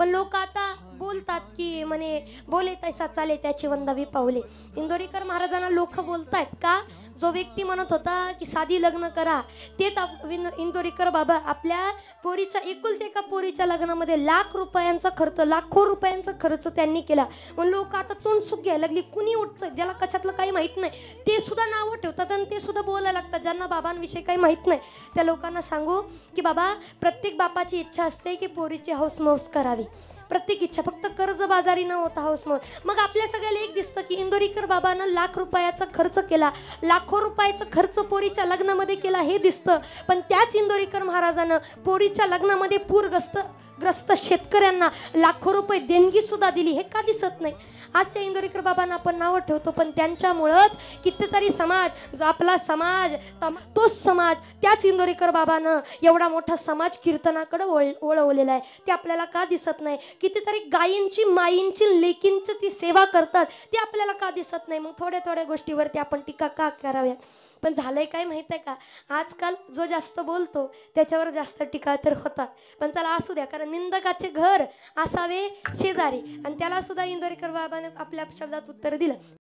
पण लोक आता बोलतात की म्हणे बोले तैसा चाले त्याची वंदावी पावले. इंदोरीकर महाराजांना लोक बोलतायत का? जो व्यक्ती म्हणत होता की साधी लग्न करा, तेच इंदोरीकर बाबा आपल्या पोरीच्या एकुलते एका पोरीच्या लग्नामध्ये लाख रुपयांचा खर्च, लाखो रुपयांचा खर्च त्यांनी केला. मग लोक आता तोंडसुख घ्यायला लागली. कुणी उठतं ज्याला कशातलं काही माहीत नाही ते सुद्धा नावं ठेवतात आणि ते सुद्धा बोलायला लागतात ज्यांना बाबांविषयी काही माहीत नाही. त्या लोकांना सांगू की बाबा, प्रत्येक बापाची इच्छा असते की पोरीची हौसमौस करावी. प्रत्येक इच्छा, फक्त कर्जबाजारी न होता हौसमौस. मग आपल्या सगळ्याला एक दिसतं की इंदोरीकर बाबांना लाख रुपयाचा खर्च केला, लाखो रुपयाचा खर्च पोरीच्या लग्नामध्ये केला हे दिसतं. पण त्याच इंदोरीकर महाराजानं पोरीच्या लग्नामध्ये पूरग्रस्त शेतकऱ्यांना लाखो रुपये देणगी सुद्धा दिली, हे का दिसत नाही? आज त्या इंदोरीकर बाबांना आपण नावं ठेवतो, पण त्यांच्यामुळंच कितीतरी समाज, जो आपला समाज तोच समाज त्याच इंदोरीकर बाबानं एवढा मोठा समाज कीर्तनाकडे वळवलेला आहे. ते आपल्याला का दिसत नाही? कितीतरी गायींची, माईंची, लेकींची ती सेवा करतात, ते आपल्याला का दिसत नाही? मग थोड्या थोड्या गोष्टीवरती आपण टीका का कराव्या? पण झालंय काय माहित आहे का, आजकाल जो जास्त बोलतो त्याच्यावर जास्त टीका तर होतात. पण चला असू द्या, कारण निंदकाचे घर असावे शेजारी, आणि त्याला सुद्धा इंदोरीकर बाबाने आपल्या शब्दात उत्तर दिलं.